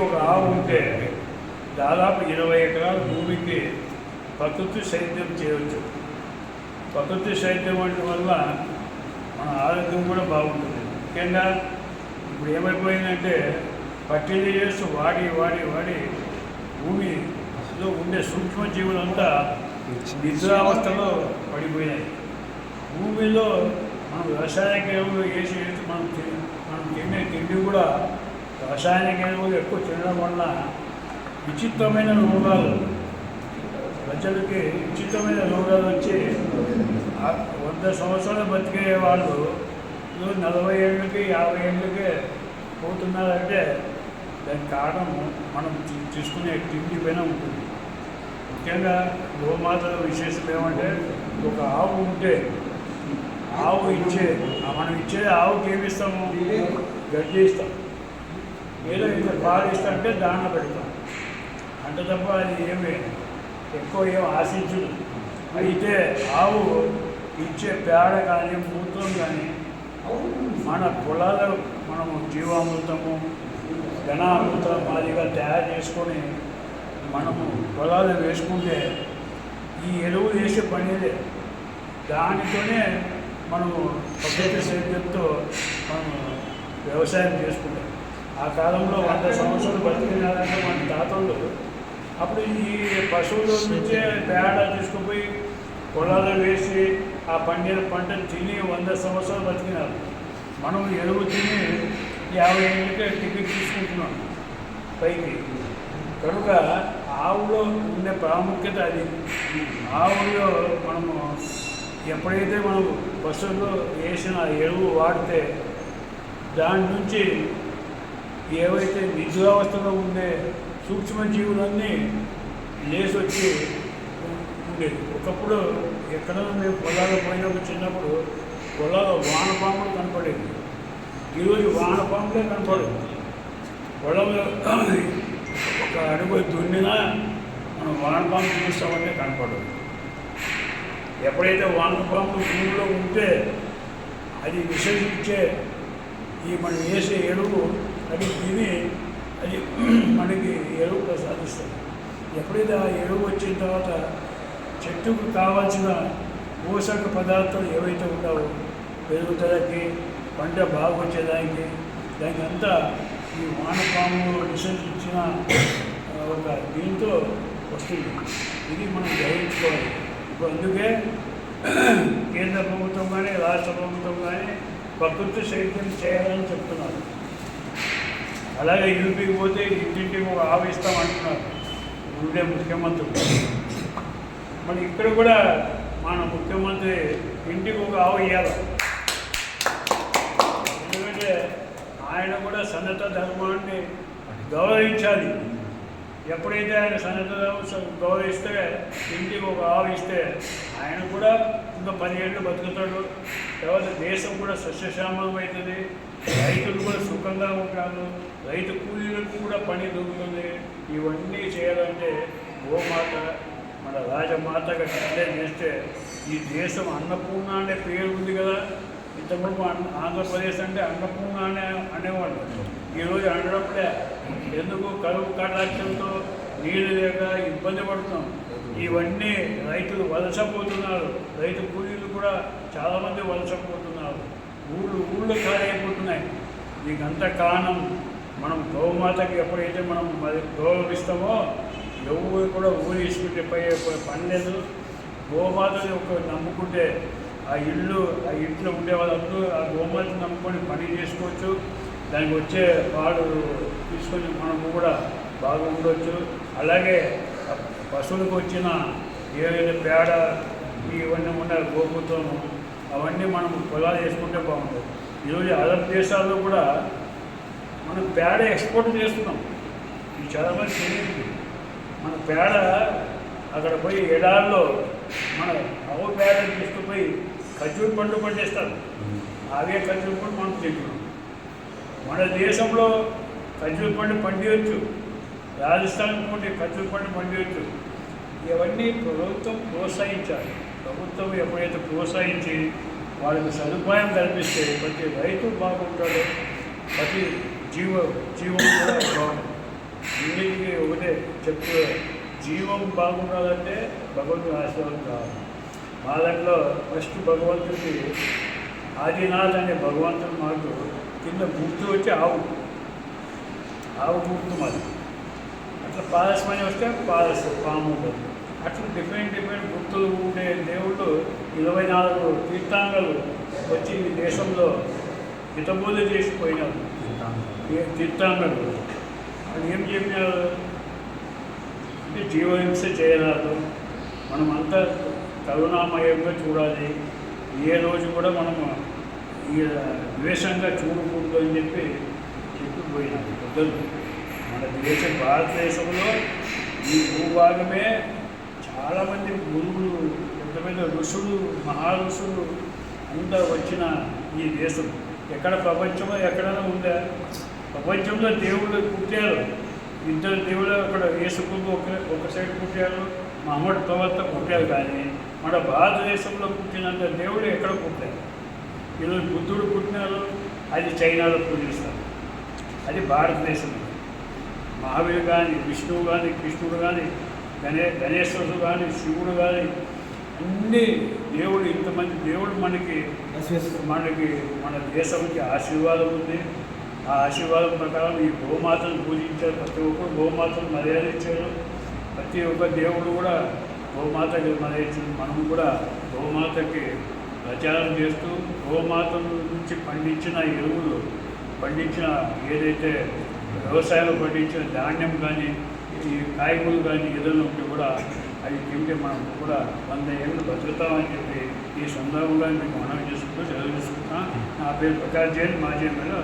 ఒక ఆవు ఉంటే దాదాపు 20 ఎకరాల భూమికి ప్రకృతి సేద్యం చేయవచ్చు. ప్రకృతి సేద్యం వంటి వల్ల మన ఆరోగ్యం కూడా బాగుంటుంది. ముఖ్యంగా ఇప్పుడు ఏమైపోయిందంటే ఫర్టిలైజర్స్ వాడి వాడి వాడి భూమిలో ఉండే సూక్ష్మజీవులంతా నిద్రావస్థలో పడిపోయినాయి. భూమిలో మనం రసాయనిక ఎరువులు వేసి మనం తినే తిండి కూడా రసాయనిక ఎరువులు ఎక్కువ తినడం వల్ల విచిత్రమైన రోగాలు ప్రజలకి విచిత్రమైన రోగాలు వచ్చి 100 సంవత్సరాలు బతికే వాళ్ళు 40 ఏళ్ళకి 50 ఏళ్ళకే పోతున్నారంటే దానికి కారణం మనం తీసుకునే తిండి పైన ఉంటుంది. ముఖ్యంగా గోమాతల విశేషం ఏమంటే ఒక ఆవు ఉంటే ఆవు మనం ఇచ్చే ఆవుకి ఏమి ఇస్తాము? గడ్డి ఇస్తాం, ఏదో ఇంత పాలు ఇస్తాం అంటే దాన పెడతాం అంటే తప్ప అది ఏమి ఎక్కువ ఏం ఆశించదు. అయితే ఆవు ఇచ్చే పేడ కానీ మూత్రం కానీ మన పొలాలు మనము జీవామృతము ఘనామృతం మాదిరిగా తయారు చేసుకొని మనము పొలాలు వేసుకుంటే ఈ ఎరువు వేసే పనిదే. దానితోనే మనము ప్రకృతి సేద్యంతో మనము వ్యవసాయం చేసుకుంటాం. ఆ కాలంలో 100 సంవత్సరాలు బతికినారంటే మన తాతలు అప్పుడు ఈ పశువుల నుంచే పేడ తీసుకుపోయి పొలాలు వేసి ఆ పండిన పంటను తిని 100 సంవత్సరాలు బతికినారు. మనం ఎరువు తిని 50 ఏళ్ళకే టికెట్ తీసుకుంటున్నాం పైకి. కనుక ఆవులో ఉండే ప్రాముఖ్యత అది. ఆవులో మనము ఎప్పుడైతే మనం పశువుల్లో వేసిన ఎరువు వాడితే దాని నుంచి ఏవైతే నిద్రావస్థలో ఉండే సూక్ష్మజీవులన్నీ లేచి వచ్చి ఉండేది. ఒకప్పుడు ఎక్కడో మేము పొలాలు పోయినప్పుడు చిన్నప్పుడు పొలాల్లో వానపాములు కనపడేది. ఈరోజు వానపాములే కనపడదు. పొలంలో ఒక అడుగు దున్నినా మనం వానపాము చూస్తామంటే కనపడదు. ఎప్పుడైతే వానపాములు భూమిలో ఉంటే అది విసర్జించే మనం వేసే ఎరువు అది తిని అది మనకి ఎరువు ప్రసాదిస్తుంది. ఎప్పుడైతే ఆ ఎరువు వచ్చిన తర్వాత చెట్టుకు కావాల్సిన పోషక పదార్థాలు ఏవైతే ఉంటావో పెరుగుదలకి పంట బాగా వచ్చేదానికి దానికి అంతా ఈ వానపాము విసర్జించిన ఒక దీంతో వస్తుంది. ఇది మనం గ్రహించుకోవాలి. ఇప్పుడు అందుకే కేంద్ర ప్రభుత్వం కానీ రాష్ట్ర ప్రభుత్వం కానీ ప్రకృతి సేద్యం చేయాలని చెప్తున్నారు. అలాగే యూపీకి పోతే ఇంటింటికి ఒక ఆవు ఇస్తామంటున్నారు ఉండే ముఖ్యమంత్రులు. మరి ఇక్కడ కూడా మన ముఖ్యమంత్రి ఇంటికి ఒక ఆవు ఇవ్వాలి. ఎందుకంటే ఆయన కూడా సన్నత ధర్మాన్ని గౌరవించాలి. ఎప్పుడైతే ఆయన సన్నత గౌరవిస్తే ఇంటికి ఒక ఆవు ఇస్తే ఆయన కూడా ఇంకా 10 ఏళ్ళు బతుకుతాడు. తర్వాత దేశం కూడా సస్యశ్యామలం అవుతుంది. రైతులు కూడా సుఖంగా ఉంటారు. రైతు కూలీలకు కూడా పని దొరుకుతుంది. ఇవన్నీ చేయాలంటే గోమాత మన రాజమాతగా డిక్లేర్ చేస్తే ఈ దేశం అన్నపూర్ణ అనే పేరు ఉంది కదా. ఇంతకుముందు ఆంధ్రప్రదేశ్ అంటే అన్నపూర్ణ అనేవాళ్ళు. ఈరోజు అనడప్పుడే ఎందుకు కరువు కటాక్షంతో నీళ్ళు లేక ఇబ్బంది పడుతున్నాం. ఇవన్నీ రైతులు వలసపోతున్నారు. రైతు కూలీలు కూడా చాలామంది వలసపోతున్నారు. ఊళ్ళు ఖాళీ అయిపోతున్నాయి. దీనికంత కారణం మనం గోమాతకి ఎప్పుడైతే మనం మరి గౌరవిస్తామో ఎవరు కూడా ఊరు ఇసుకుంటే పని లేదు. గోమాతని ఒక నమ్ముకుంటే ఆ ఇంట్లో ఉండే వాళ్ళందరూ ఆ గోమాతని నమ్ముకొని పని చేసుకోవచ్చు. దానికి వచ్చే పాలు తీసుకొని మనము కూడా బాగా ఉండవచ్చు. అలాగే పశువులకు వచ్చిన ఏదైతే పేడ ఇవన్నీ ఉన్నాయి గోమూత్రము అవన్నీ మనం పొలాలు చేసుకుంటే బాగుంటుంది. ఈరోజు అరబ్ దేశాల్లో కూడా మనం పేడ ఎక్స్పోర్ట్ చేస్తున్నాం. ఇది చాలామంది తెలియదు. మన పేడ అక్కడ పోయి ఎడాల్లో మన ఆవు పేడ తీసుకుపోయి ఖర్జూర పండు పండిస్తారు. అవే ఖర్జూర పండు మనం తింటున్నాం. మన దేశంలో ఖర్జూర పండు పండించవచ్చు. రాజస్థాన్ పోటీ ఖర్జూర పండు పండించవచ్చు. ఇవన్నీ ప్రభుత్వం ప్రోత్సహించాలి. ప్రభుత్వం ఎప్పుడైతే ప్రోత్సహించి వాళ్ళకి సదుపాయం కల్పిస్తే ప్రతి రైతు బాగుంటాడు, ప్రతి జీవం కూడా బాగుంటుంది. చెప్తూ జీవం బాగుండాలంటే భగవంతుని ఆశీర్వాదం కావాలి. మా దాంట్లో ఫస్ట్ భగవంతుడికి ఆదినాథ్ అనే భగవంతుడు మాకు కింద గుర్తు వచ్చి ఆవు గుర్తు మాది. అట్లా పాదస్మని వస్తే పాము ఉంటుంది. అట్లా డిఫరెంట్ గుర్తులు ఉండే దేవుళ్ళు 24 తీర్థాంగాలు వచ్చి ఈ దేశంలో హితబోధ చేసిపోయినారు. తీర్థాంగాలు అది ఏం చెప్పినారు అంటే జీవహింస చేయరాదు, మనం అంతా కరుణామయంగా చూడాలి, ఏ రోజు కూడా మనము ఈ ద్వేషంగా చూడకూడదు అని చెప్పిపోయినారు పెద్దలు. మన భారతదేశంలో ఈ భూభాగమే చాలామంది గురువులు, పెద్ద ఋషులు, మహారుషులు అంతా వచ్చిన ఈ దేశం. ఎక్కడ ప్రపంచంలో ఎక్కడైనా ఉందా? ప్రపంచంలో దేవుళ్ళు పుట్టారు, 2 దేవుళ్ళు. అక్కడ యేసుప్రభు ఒక సైడ్ పుట్టారు, మహమ్మద్ ప్రవక్త పుట్టారు. కానీ మన భారతదేశంలో పుట్టినంత దేవుడు ఎక్కడ పుట్టారు? ఈరోజు బుద్ధుడు పుట్టినారు, అది చైనాలో పూజిస్తారు, అది భారతదేశంలో. మహావీరు కానీ, విష్ణువు కానీ, కృష్ణుడు కానీ, గణేశ్వరుడు కానీ, శివుడు కానీ, అన్ని దేవుడు, ఇంతమంది దేవుడు మనకి మన దేశానికి ఆశీర్వాదం ఉంది. ఆ ఆశీర్వాదం ప్రకారం ఈ గోమాతను పూజించారు. ప్రతి ఒక్కరు గోమాతను మర్యాద ఇచ్చారు. ప్రతి ఒక్క దేవుడు కూడా గోమాతకి మర్యాద ఇచ్చారు. మనం కూడా గోమాతకి ప్రచారం చేస్తూ గోమాత నుంచి పండించిన ఎరువులు, పండించిన ఏదైతే వ్యవసాయంలో పండించిన ధాన్యం కానీ, ఈ కాయగూరలు కానీ ఏదైనా ఉంటే కూడా అవి తింటే మనం కూడా 100 ఏళ్ళు బతుకుతామని చెప్పి ఈ సందర్భంగా మీకు మనవి చేసుకుంటూ సెలవు తీసుకుంటున్నా. నా పేరు ప్రకాష్ జైన్, మాజీ ఎమ్మెల్యే.